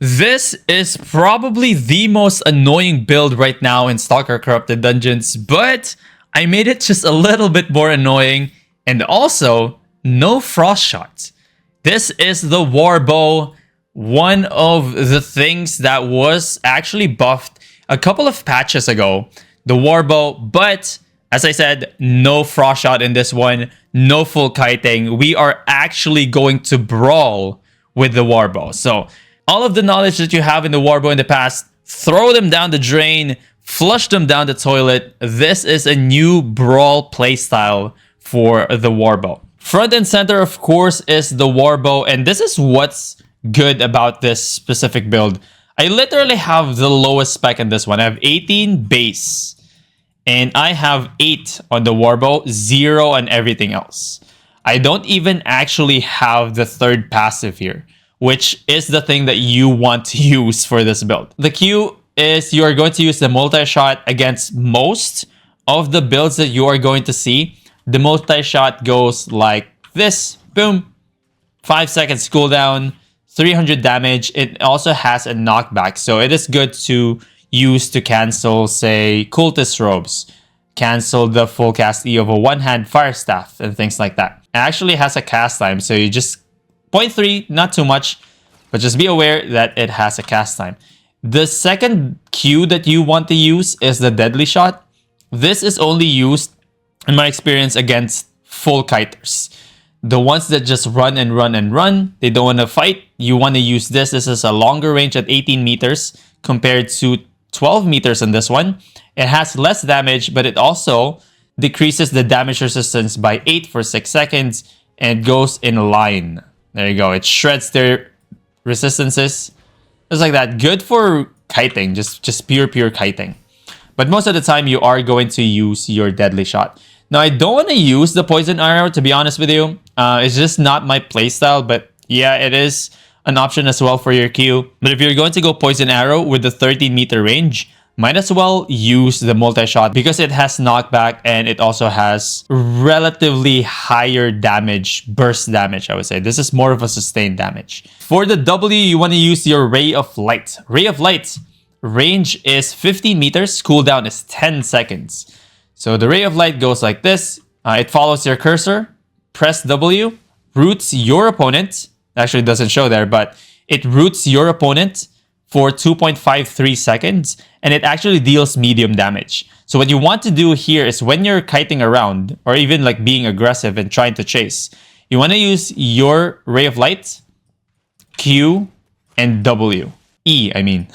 This is probably the most annoying build right now in Stalker Corrupted Dungeons, but I made it just a little bit more annoying, and also no frost shots. This is the WARBOW, one of the things that was actually buffed a couple of patches ago, the WARBOW, but as I said, no frost shot in this one, no full kiting. We are actually going to brawl with the WARBOW. So all of the knowledge that you have in the WARBOW in the past, throw them down the drain, flush them down the toilet. This is a new brawl playstyle for the WARBOW. Front and center, of course, is the WARBOW, and this is what's good about this specific build. I literally have the lowest spec in this one. I have 18 base, and I have 8 on the WARBOW, 0 on everything else. I don't even actually have the third passive here, which is the thing that you want to use for this build. The Q is you are going to use the multi-shot against most of the builds that you are going to see. The multi-shot goes like this, boom, 5 seconds cooldown, 300 damage. It also has a knockback, so it is good to use to cancel, say, cultist robes, cancel the full cast E of a one-hand fire staff, and things like that. It actually has a cast time, so you just 0.3, not too much, but just be aware that it has a cast time. The second Q that you want to use is the deadly shot. This is only used, in my experience, against full kiters. The ones that just run and run and run, they don't want to fight. You want to use this. This is a longer range at 18 meters compared to 12 meters on this one. It has less damage, but it also decreases the damage resistance by 8 for 6 seconds and goes in line. There you go. It shreds their resistances. Just like that. Good for kiting. Just pure kiting. But most of the time, you are going to use your deadly shot. Now, I don't want to use the poison arrow, to be honest with you. It's just not my playstyle. But yeah, it is an option as well for your Q. But if you're going to go poison arrow with the 13-meter range, might as well use the multi-shot because it has knockback and it also has relatively higher damage, burst damage, I would say. This is more of a sustained damage. For the W, you want to use your Ray of Light. Ray of Light, range is 15 meters, cooldown is 10 seconds. So the Ray of Light goes like this. It follows your cursor, press W, roots your opponent. Actually, it doesn't show there, but it roots your opponent for 2.53 seconds, and it actually deals medium damage. So what you want to do here is when you're kiting around, or even like being aggressive and trying to chase, you want to use your Ray of Light, Q, and W. E, I mean.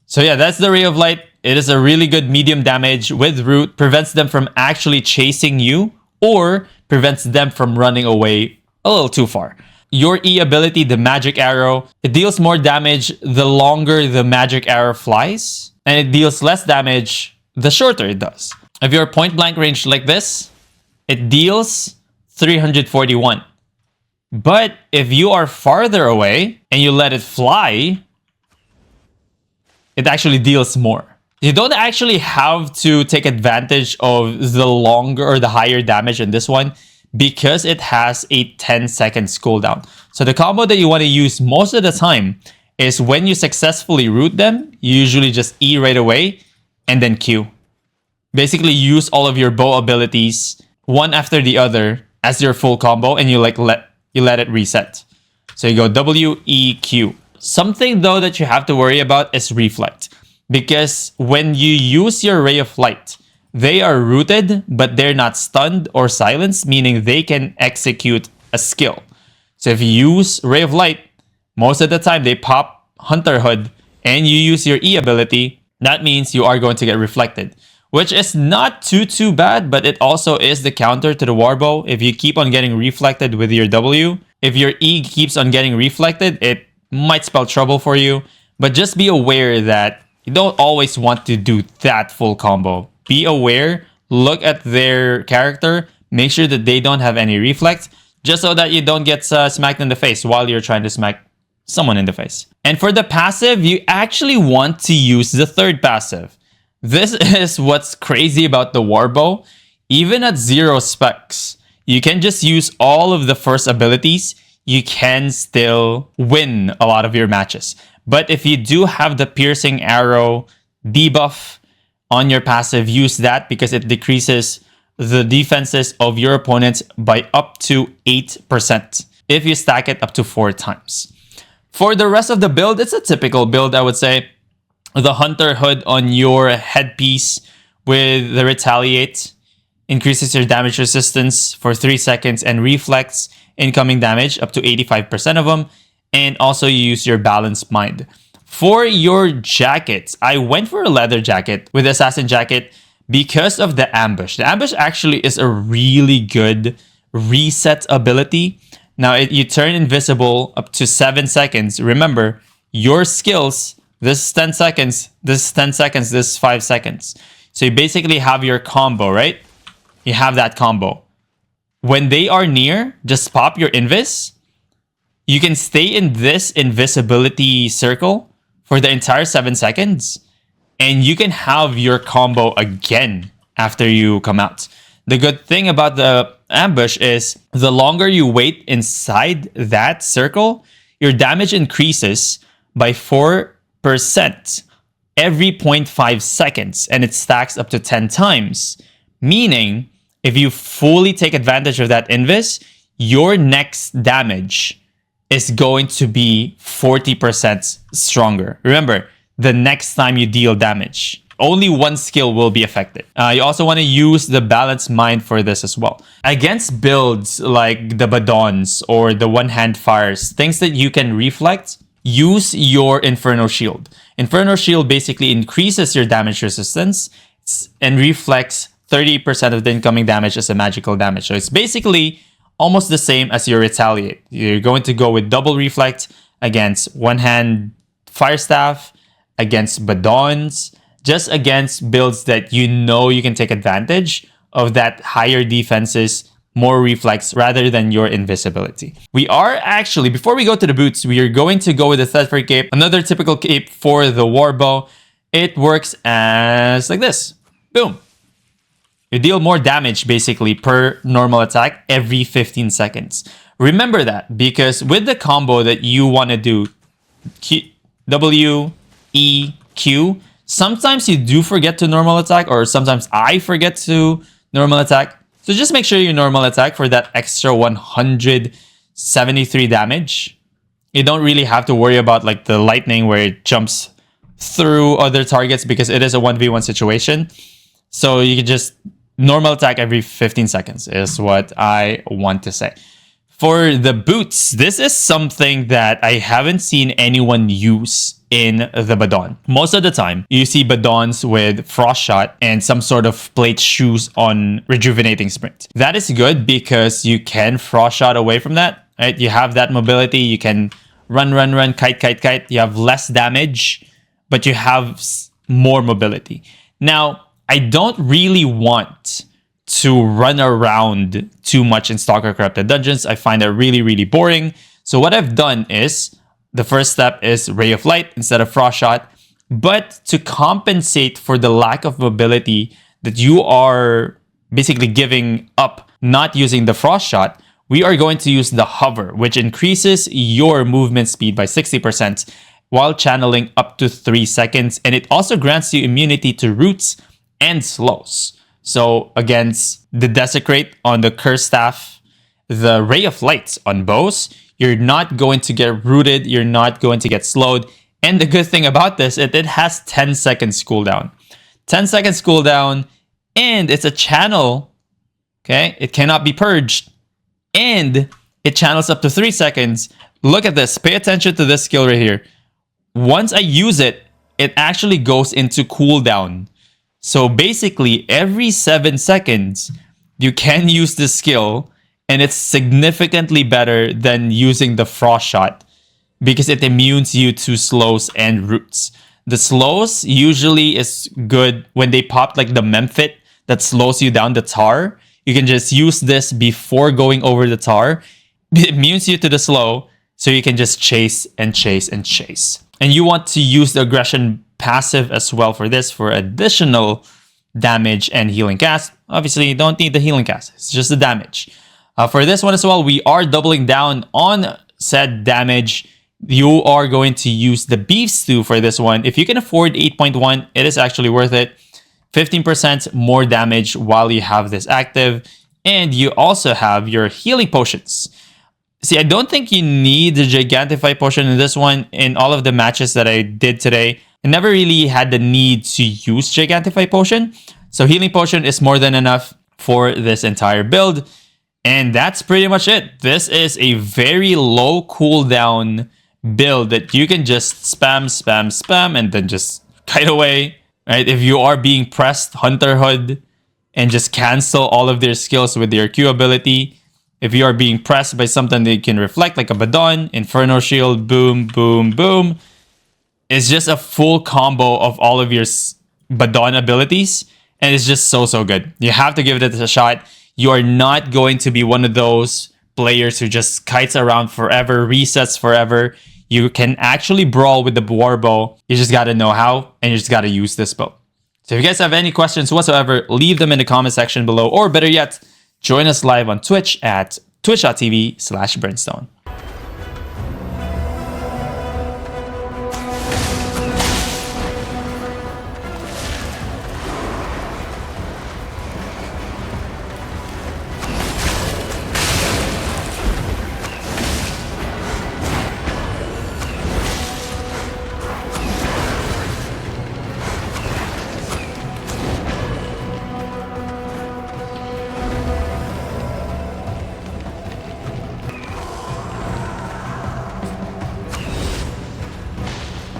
So yeah, that's the Ray of Light. It is a really good medium damage with root, prevents them from actually chasing you, or prevents them from running away a little too far. Your E ability, the magic arrow, it deals more damage the longer the magic arrow flies, and it deals less damage the shorter it does. If you're point blank range like this, it deals 341. But if you are farther away and you let it fly, it actually deals more. You don't actually have to take advantage of the longer or the higher damage in this one, because it has a 10 seconds cooldown. So the combo that you want to use most of the time is when you successfully root them, you usually just E right away and then Q. Basically use all of your bow abilities one after the other as your full combo, and you let it reset. So you go W, E, Q. Something though that you have to worry about is reflect, because when you use your Ray of Light, they are rooted, but they're not stunned or silenced, meaning they can execute a skill. So if you use Ray of Light, most of the time they pop Hunter Hood and you use your E ability, that means you are going to get reflected, which is not too bad, but it also is the counter to the WARBOW. If you keep on getting reflected with your W, if your E keeps on getting reflected, it might spell trouble for you. But just be aware that you don't always want to do that full combo. Be aware, look at their character, make sure that they don't have any reflect, just so that you don't get smacked in the face while you're trying to smack someone in the face. And for the passive, you actually want to use the third passive. This is what's crazy about the WARBOW. Even at 0 specs, you can just use all of the first abilities. You can still win a lot of your matches. But if you do have the piercing arrow debuff on your passive, use that because it decreases the defenses of your opponents by up to 8% if you stack it up to 4 times. For the rest of the build, it's a typical build, I would say. The Hunter Hood on your headpiece with the Retaliate increases your damage resistance for 3 seconds and reflects incoming damage up to 85% of them. And also you use your Balanced Mind. For your jackets, I went for a leather jacket with Assassin Jacket because of the Ambush. The Ambush actually is a really good reset ability. Now, you turn invisible up to 7 seconds. Remember, your skills, this is 10 seconds, this is 10 seconds, this is 5 seconds. So you basically have your combo, right? You have that combo. When they are near, just pop your Invis. You can stay in this invisibility circle for the entire 7 seconds. And you can have your combo again after you come out. The good thing about the ambush is the longer you wait inside that circle, your damage increases by 4% every 0.5 seconds. And it stacks up to 10 times. Meaning, if you fully take advantage of that invis, your next damage is going to be 40% stronger. Remember, the next time you deal damage, only one skill will be affected. You also want to use the Balanced Mind for this as well. Against builds like the Badons or the one-hand fires, things that you can reflect, use your Inferno Shield. Inferno Shield basically increases your damage resistance and reflects 30% of the incoming damage as a magical damage. So it's basically almost the same as your Retaliate. You're going to go with double reflect against one-hand fire staff, against Badons, just against builds that you know you can take advantage of that higher defenses, more reflex rather than your invisibility. We are actually, before we go to the boots, we are going to go with the Threadfree Cape, another typical cape for the WARBOW. It works as like this. Boom. You deal more damage basically per normal attack every 15 seconds. Remember that because with the combo that you want to do, W, E, Q, sometimes you do forget to normal attack, or sometimes I forget to normal attack. So just make sure you normal attack for that extra 173 damage. You don't really have to worry about like the lightning where it jumps through other targets because it is a 1v1 situation. So you can just normal attack every 15 seconds is what I want to say. For the boots, this is something that I haven't seen anyone use in the Badon. Most of the time, you see Badons with Frost Shot and some sort of plate shoes on Rejuvenating Sprint. That is good because you can Frost Shot away from that, right? You have that mobility. You can run, kite. You have less damage, but you have more mobility. Now, I don't really want to run around too much in Stalker Corrupted Dungeons. I find that really, really boring. So what I've done is, the first step is Ray of Light instead of Frost Shot. But to compensate for the lack of mobility that you are basically giving up not using the Frost Shot, we are going to use the Hover, which increases your movement speed by 60% while channeling up to 3 seconds. And it also grants you immunity to roots and slows. So against the Desecrate on the Curse Staff, the Ray of Light on bows, you're not going to get rooted, you're not going to get slowed. And the good thing about this, it has 10 seconds cooldown. 10 seconds cooldown, and it's a channel, okay? It cannot be purged, and it channels up to 3 seconds. Look at this, pay attention to this skill right here. Once I use it, it actually goes into cooldown. So basically, every 7 seconds, you can use this skill, and it's significantly better than using the Frost Shot because it immunes you to slows and roots. The slows usually is good when they pop like the Memphit that slows you down the tar. You can just use this before going over the tar. It immunes you to the slow, so you can just chase and chase and chase. And you want to use the aggression passive as well for this for additional damage and healing cast. Obviously, you don't need the healing cast. It's just the damage. For this one as well, we are doubling down on said damage you are going to use the beef stew for this one. If you can afford 8.1, it is actually worth it. 15% more damage while you have this active. And you also have your healing potions. See, I don't think you need the Gigantify potion in this one. In all of the matches that I did today, I never really had the need to use Gigantify potion. So healing potion is more than enough for this entire build. And that's pretty much it. This is a very low cooldown build that you can just spam, spam, spam, and then just kite away. Right? If you are being pressed, Hunter Hood, and just cancel all of their skills with their Q ability. If you are being pressed by something that can reflect, like a Badon, Inferno Shield, boom, boom, boom. It's just a full combo of all of your Badon abilities. And it's just so, so good. You have to give it a shot. You are not going to be one of those players who just kites around forever, resets forever. You can actually brawl with the WARBOW. You just got to know how, and you just got to use this bow. So if you guys have any questions whatsoever, leave them in the comment section below. Or better yet, join us live on Twitch at twitch.tv/Brimstone.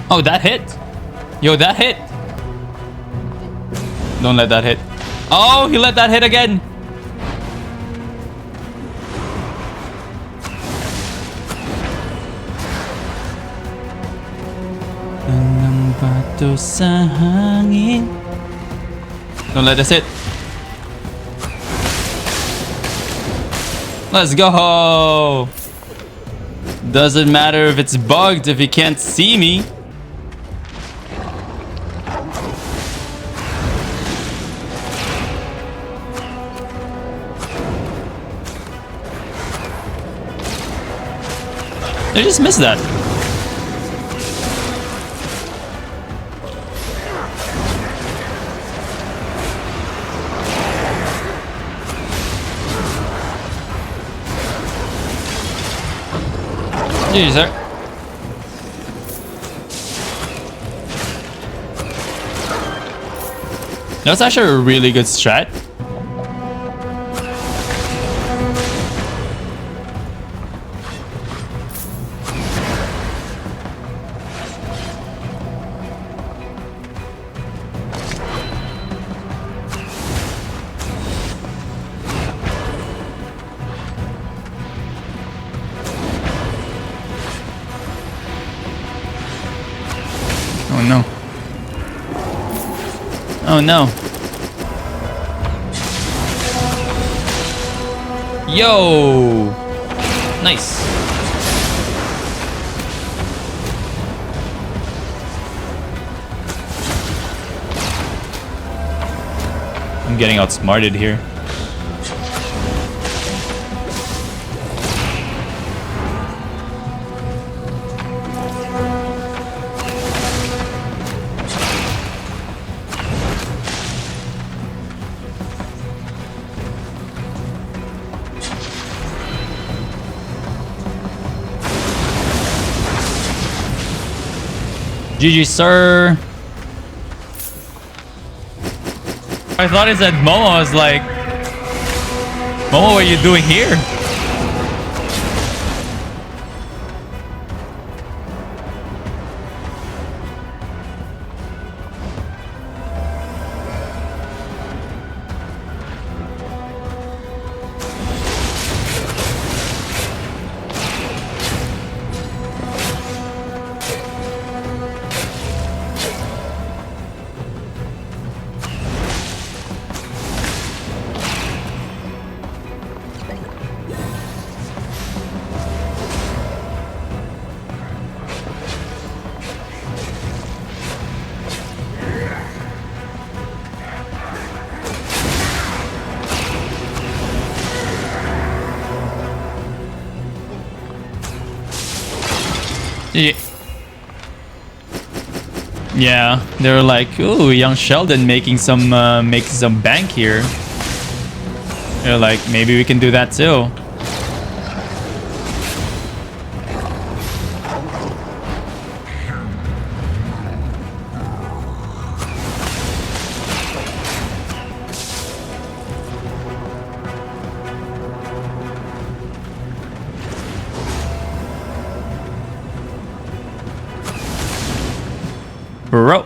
Oh, that hit. Yo, that hit. Don't let that hit. Oh, he let that hit again. Don't let this hit. Let's go. Doesn't matter if it's bugged if you can't see me. I just missed that. GG, sir. That's actually a really good strat. Oh no. Oh no. Yo! Nice. I'm getting outsmarted here. GG, sir. I thought it said Momo. I was like, Momo, what are you doing here? Yeah, they were like, ooh, young Sheldon making some bank here. They're like, maybe we can do that too. Bro.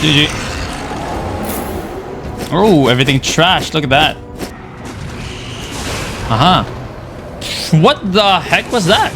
GG. Oh, everything trashed. Look at that. What the heck was that?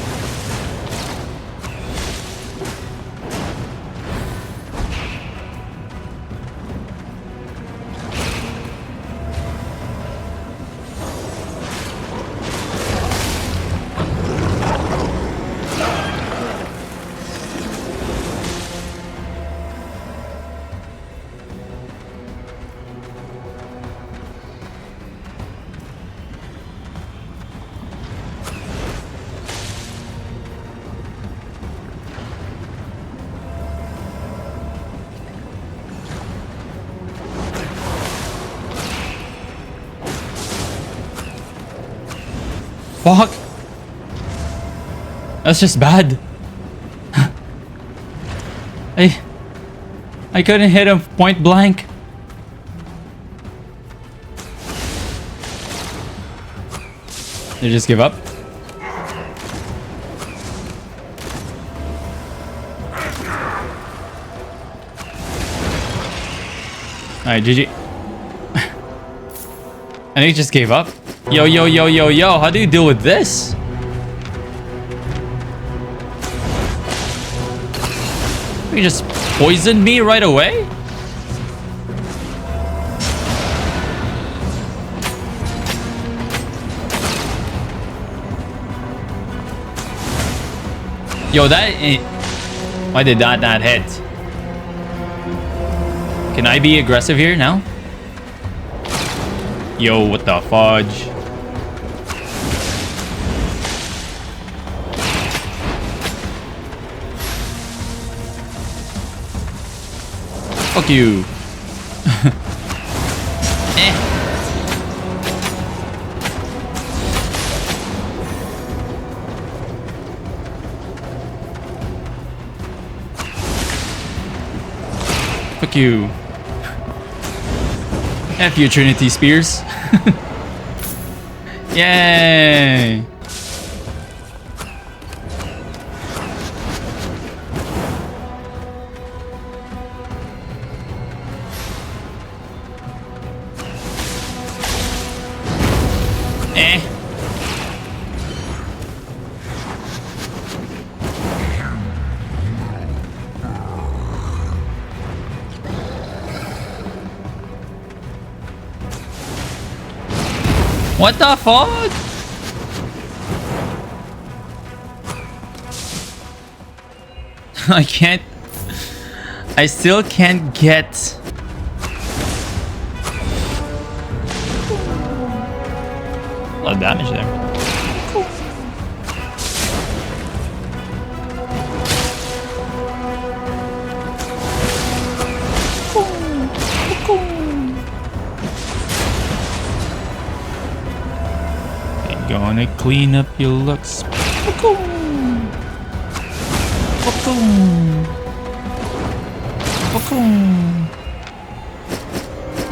Fuck. That's just bad. I couldn't hit him point blank. They just give up. Alright, GG. I think he just gave up. Yo, yo, yo, yo, yo. How do you deal with this? You just poisoned me right away? Yo, that ain't... Why did that not hit? Can I be aggressive here now? Yo, what the fudge? Fuck you. Fuck you. F you, Trinity Spears. Yay! What the fuck? I can't... I still can't get... A lot of damage there. Gonna clean up your looks. Boom.